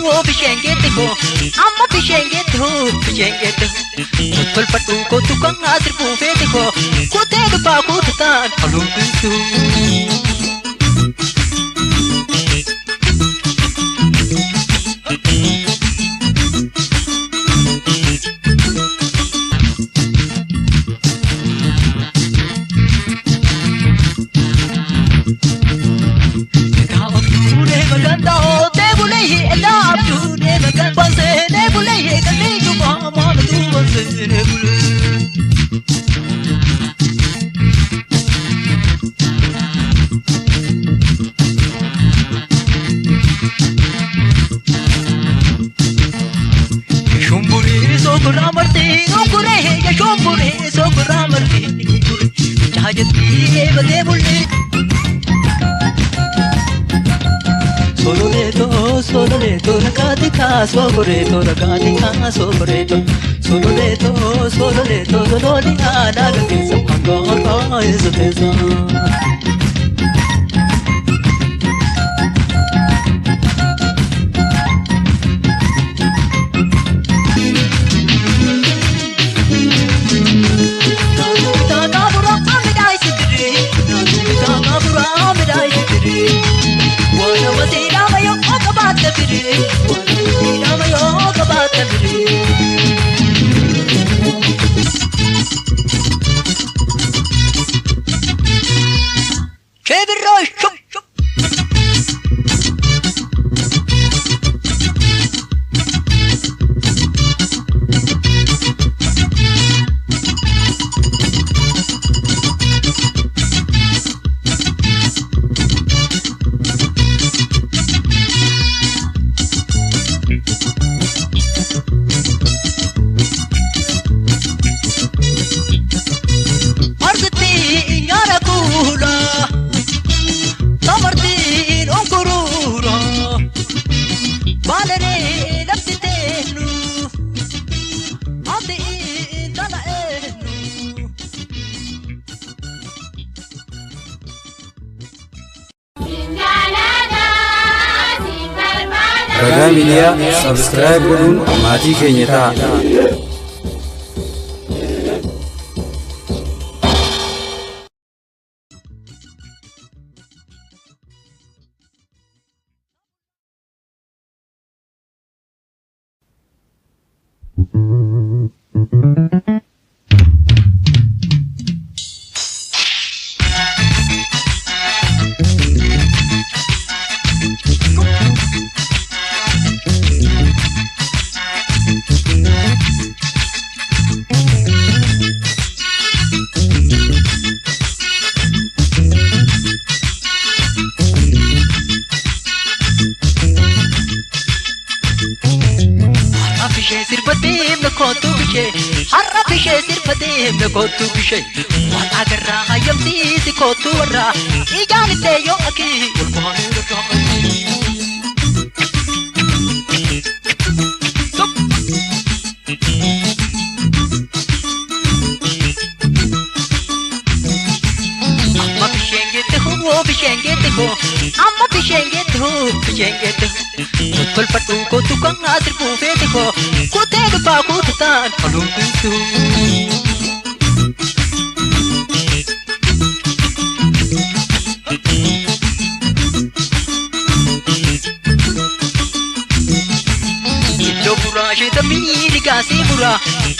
ho bishengete ho amma bishengete ho bishengete tol patu ko tuqan asirbu fete ho kote ba ko tan aluntu Socoreto ragazzi socoreto sololeto dolori ala che sappango eso tesa Baga Miira subscribe godhuun maatii keenya ta'a. Kotu bishay wan agarra hayamti si kotu warra ijani te yo aki ulkohani amma bishengete ho amma bishengete ho tol patu ko tuqan asirbu fete ho kote ba ko tan aluntu miidhagaa si mura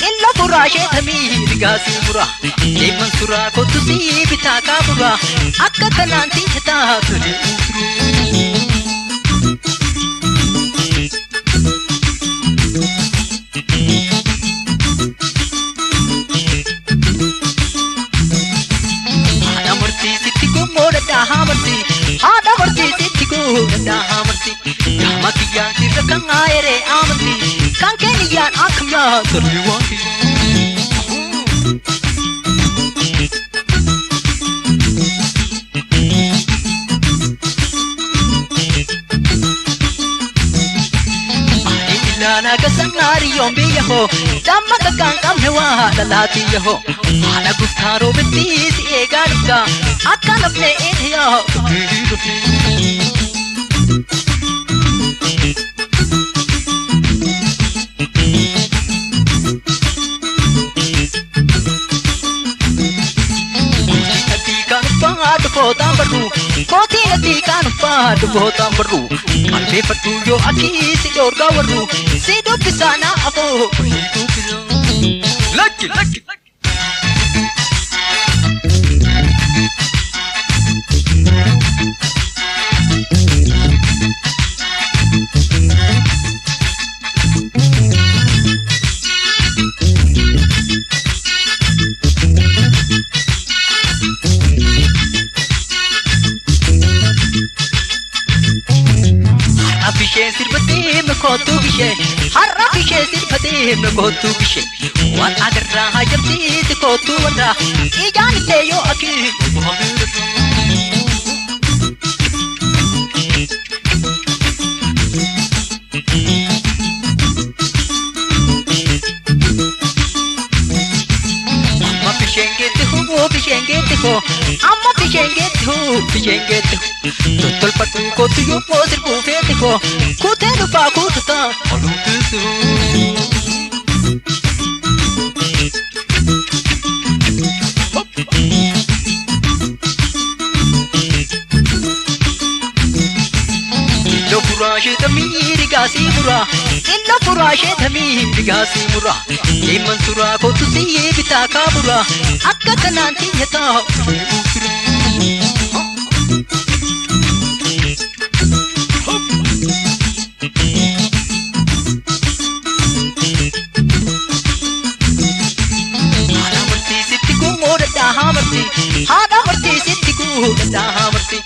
illa buraashee miidhagaa si mura deeman suraa kottu si bitaa kaabura akka kanaan tiitaa ture haadha murtii sitti gommoo dadhaa murtii haadha murtii sitti gommoo dadhaa murtii gama kiyyaan sirra kan aayeree amantii kan keniyaan akkamyaa turre waanti. Nana kasanari yombi yaho, damma kakan kamne wa dalati yaho. Ana guftaro bitti si egaruka, akka napne ethiya. baru koti nati kan pa dubbota baru qalbii fatu yo aki si dorga waru si dubbisana afo lucky Sirboonni kootu bishee har'a bishee sirboonni kootu bishee waan agarraa hajabsiisi kootu warraa ijaan illee yoo akii Bishengete ho, amma bishengete ho. Totol patu ko tu yo posir ko fete ho. Kute no pa kuta, alutesu. Lo furashe tamiri gasi mura, lo furashe tamiri gasi mura. Ye mansura ko tu si ye bita kabura, akka kananti yata. Hada marti sitti ku da marti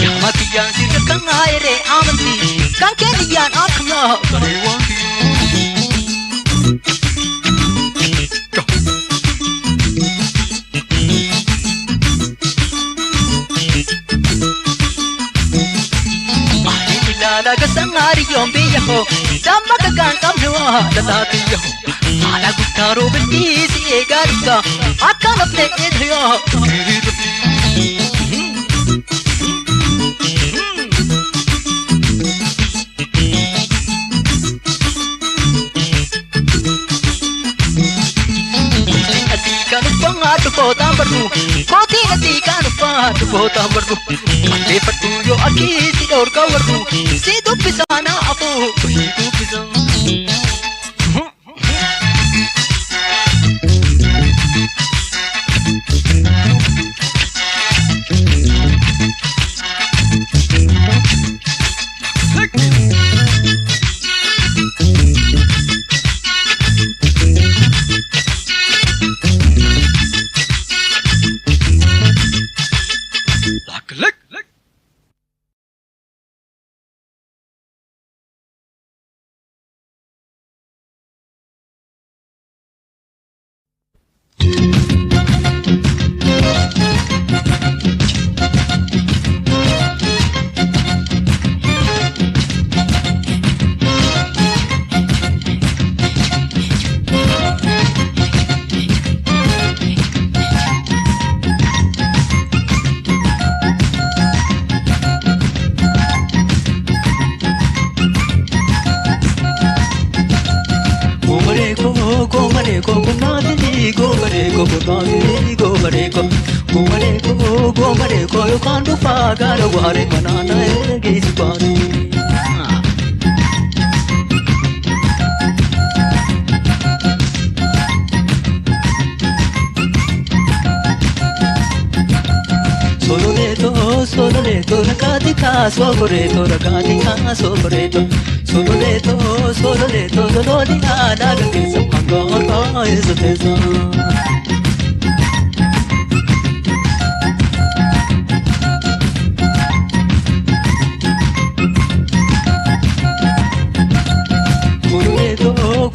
yamati yan sir kan aire amanti kan keniyan akna kare wanti ai bilala ka sangari yombe yaho damma ka kan kamno da tati yaho ala gutaro bindi si egarika akkan apne edhya Koti nati kan pa tu bota baru Mande patu yo aki si dor ka waru si dubbisana apo hi dubbisana Yo can't do far, gotta worry, banana, gaze body. Solo leto, rakatika, soboreto, rakatika, soboreto. Solo leto, dolodi, adaga, kesa, pango, is a pesa.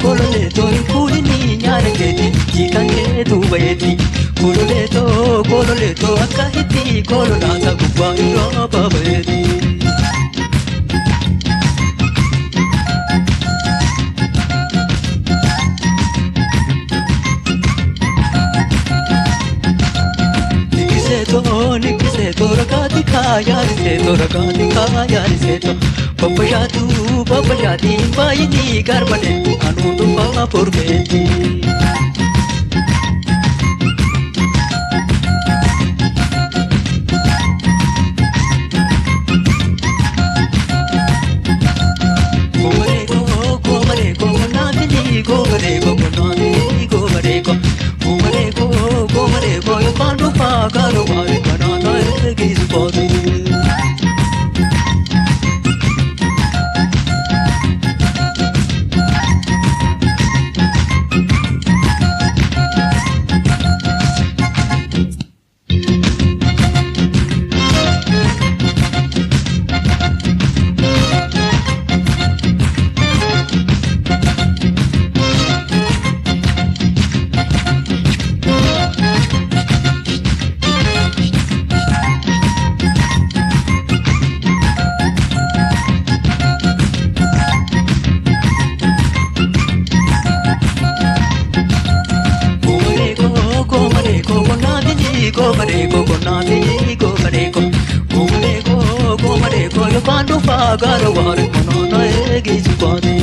Cololeto, kulini nyare keti, jikange tu bayeti. Cololeto, akahiti, colorata, kupa irraa bayeti. Nikiseto, rakatika, yariseto. Papayati, bayini, carbonate, anudu pa purgeti. go mareko yo kandu fagaro ware kono egi supade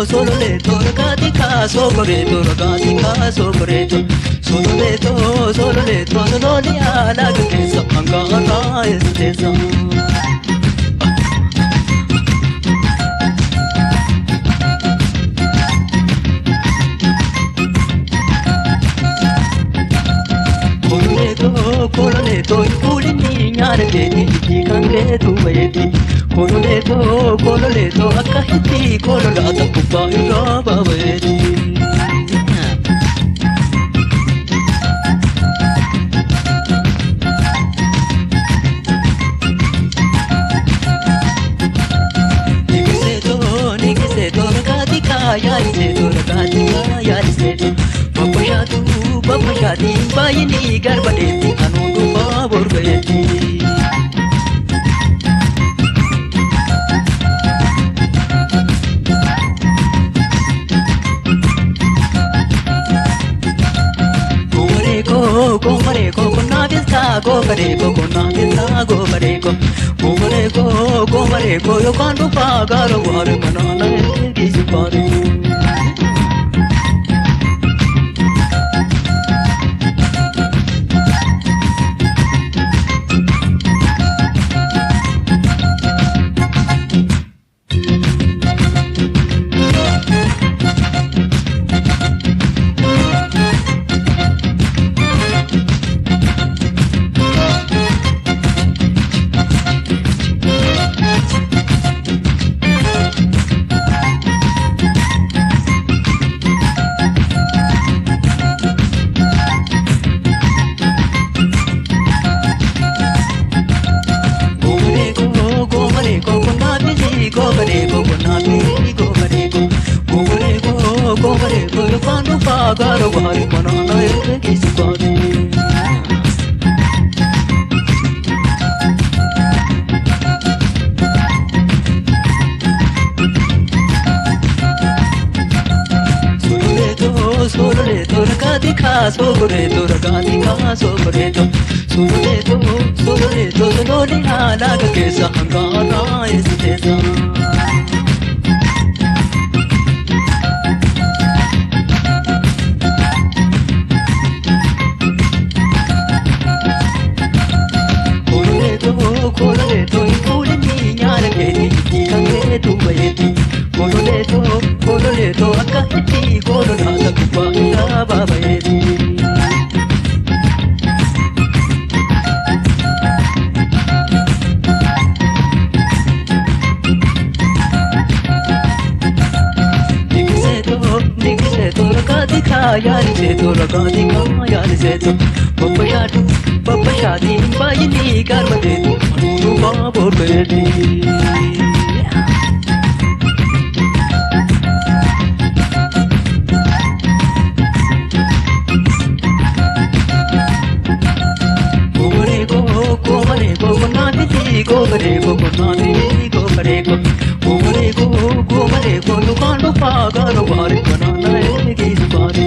solo leto ragazzi caso corretto solo leto solo li ala che sa ancora estesa Cololeto in pulini gnare vedi di cangreto vedi Cololeto accahiti colorata pupa in roba vedi Nikiseto ragazzi kaya iseto Papa shadi bayini garbadeti anundu babur bayeti Gomareko kona vista gomareko yo kandu pagaro ware manana kisupare Garo ware manana egi supade Solo leto ragazzi caso corretto solo li ala che sa ancora estesa Cololeto in pulini gnare vedi di cangreto vedi Cololeto accahiti colorata pupa in roba vedi Nikiseto ragazzi kaya iseto Papa shadi bayini garbadeti anundu babur bayeti Gomareko yo kandu pagaro ware manana egi supade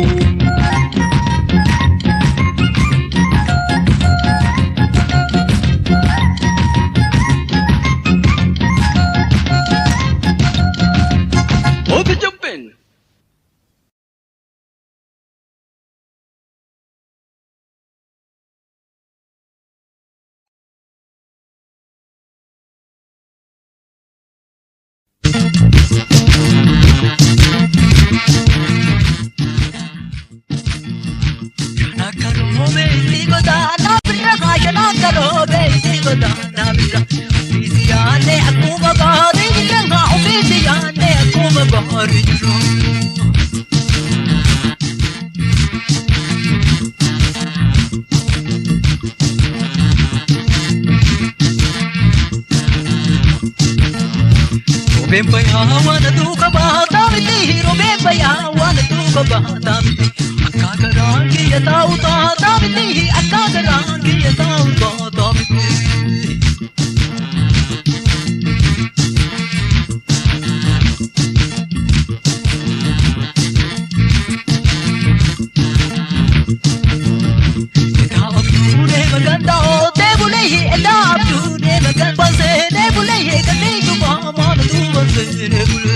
Bembaya wana duka bahata miti, bembaya wana duka bahata miti. Akka garangi ya tau ta miti, akka garangi ya tau ta miti. bandeene bule.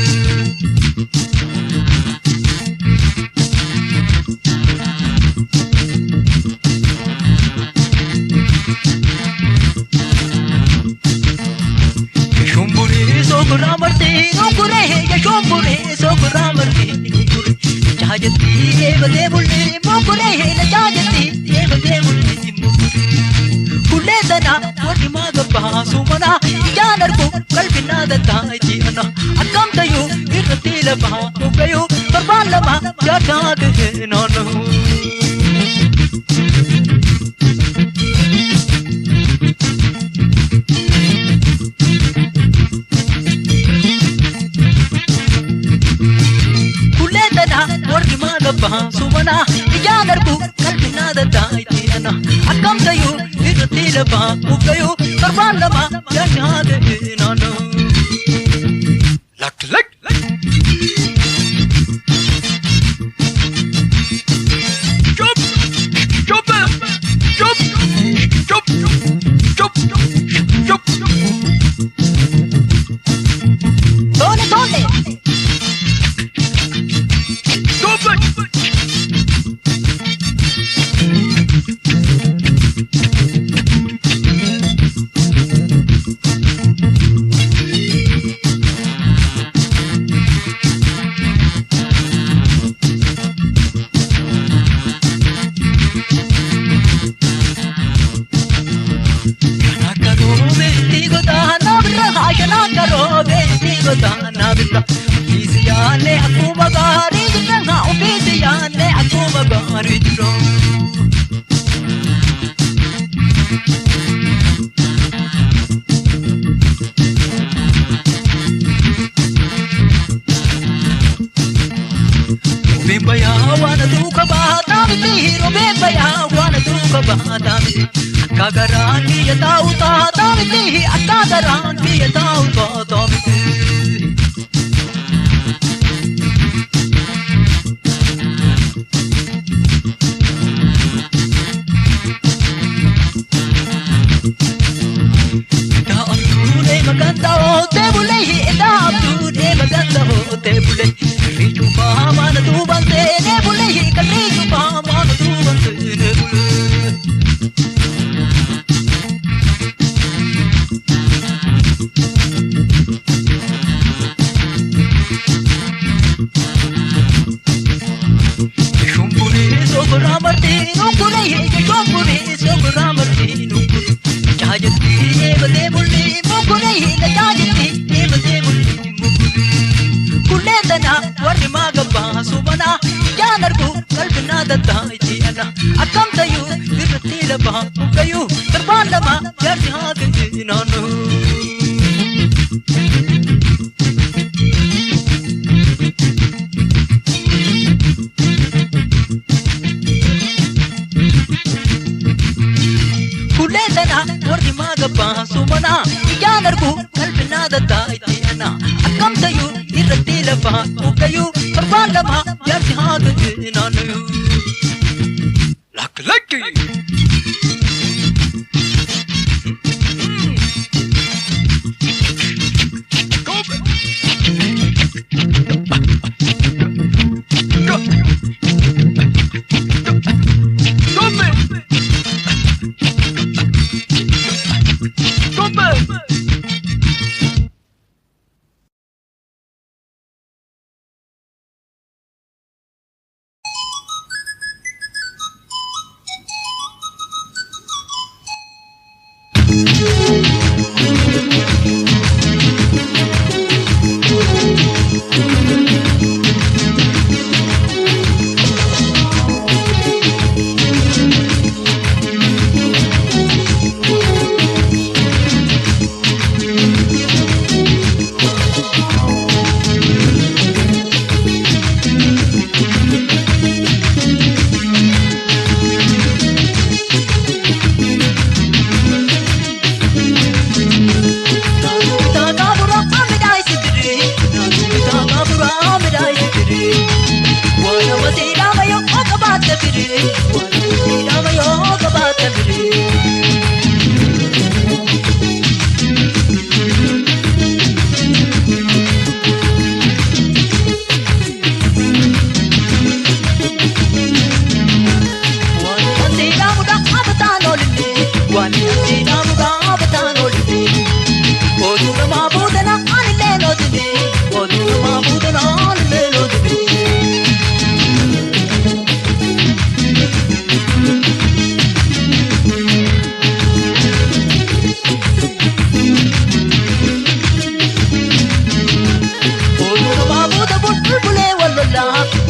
Sokura marti nukure ya shombure sokura marti nukure chajati evade bulle mukure na chajati evade bulle mukure kulle dana wadi magappa sumana janar ko kalbina datta jiana akam tayu irtila ba ugayu barbalama jata ge nanu Sumana ijanar ku kalbina datta jiana akam tayu irtila ba ugayu barbalama jata ge nanu lak lak Kagaran dia tahu tak tahu akagaran dia tahu tak tahu dah abdu ne maganda ho te bule dah abdu ne maganda ho te bule ritu pa mana tu bande ne bule ritu pa mana tu bande ne bule Akam tayu irtila ba ugayu terbandama jadi hati nanu kulle dana wardi magappa sumana janarku kalbina datta itiana akam tayu irtila ba ugayu terbandama jadi hati nanu Lucky.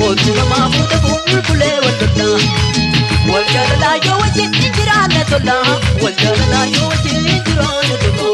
Otu nama fuudha bulbulee wal lola Wal jaalala yoo wajjin jiraanne tola Wal jaalala yoo wajjin jiraanne tola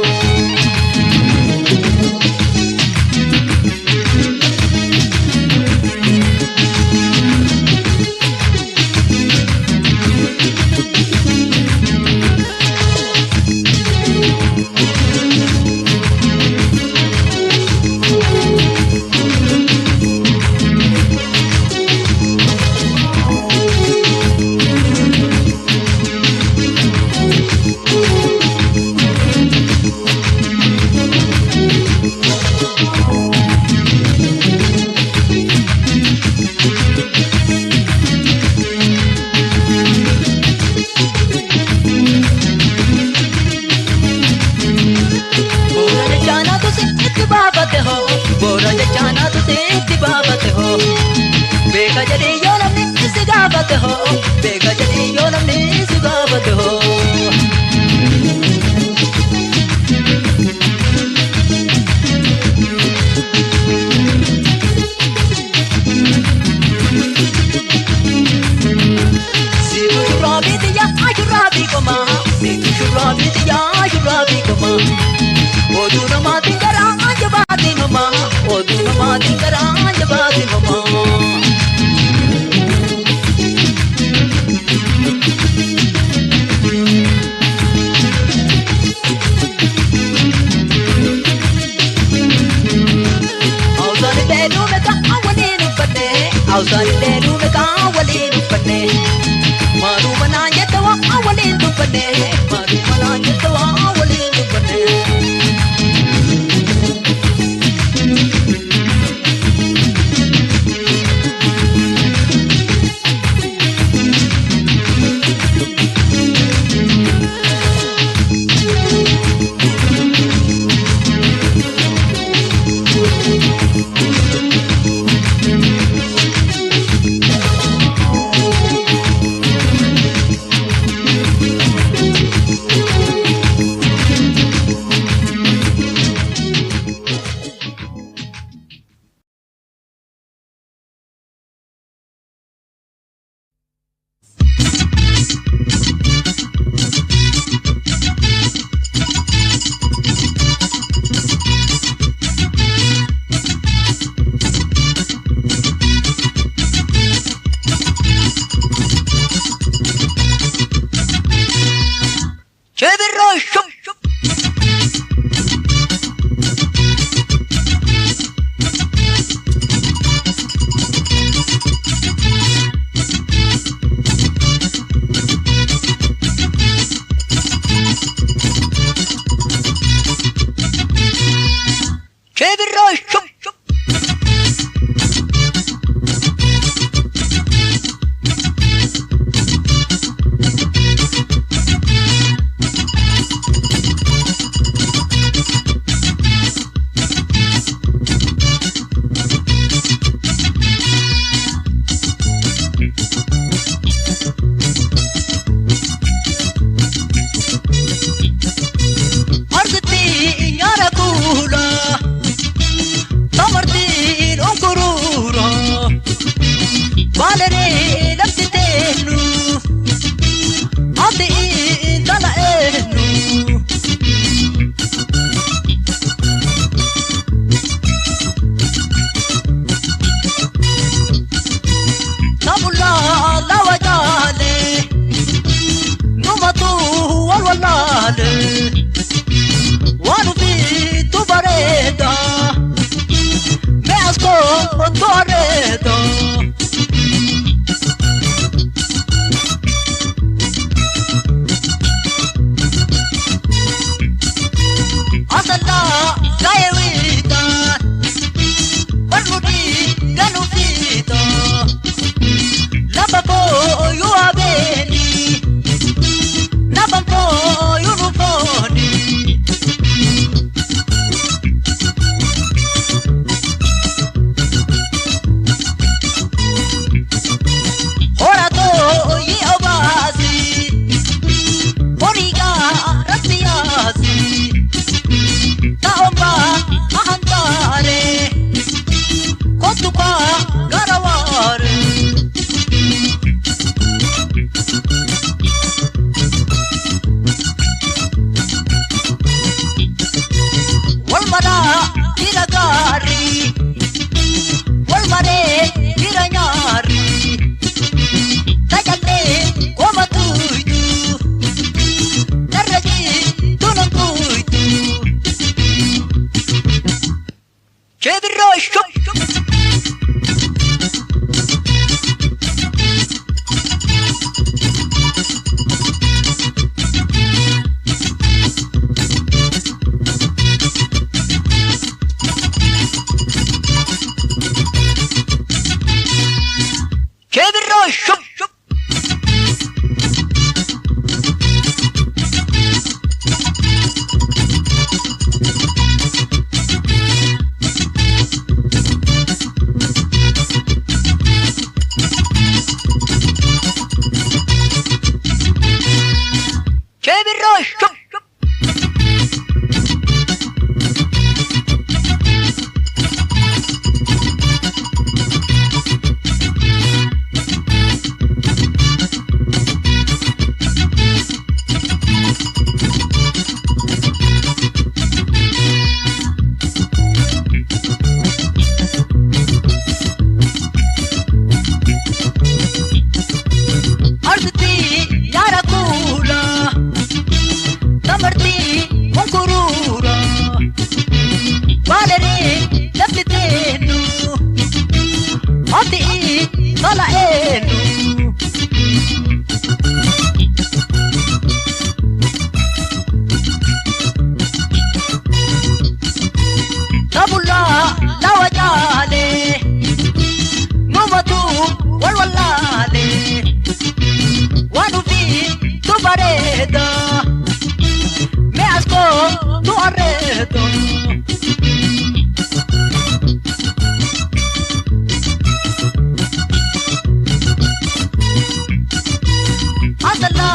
Asala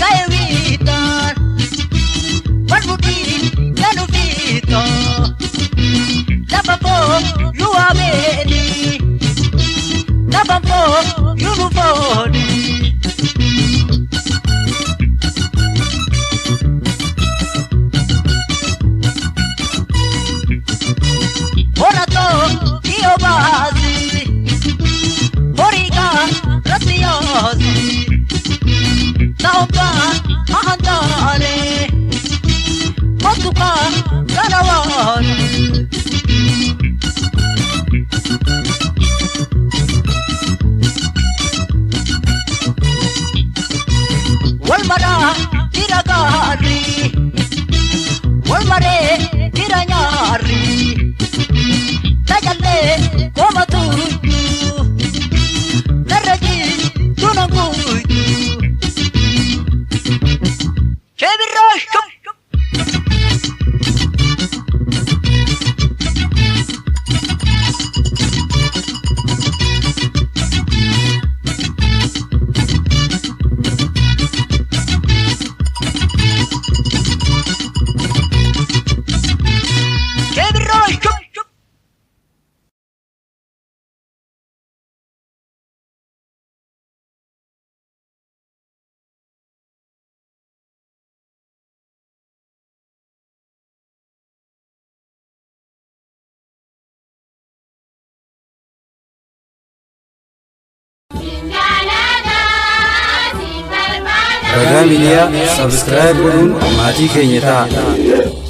kaiwitan Barbuti yanuvita Lababo yuameni Lababo yunufoni Horato iobasi Horiga ratiyasi Nauka ahandale Motuka garawane Walmara tiragari Walmare tiranyari Tajalle komatuju Naraji tunanguju Chevirosh Baga Miidiyaa Subscribe godhuun maatii keenya ta'a.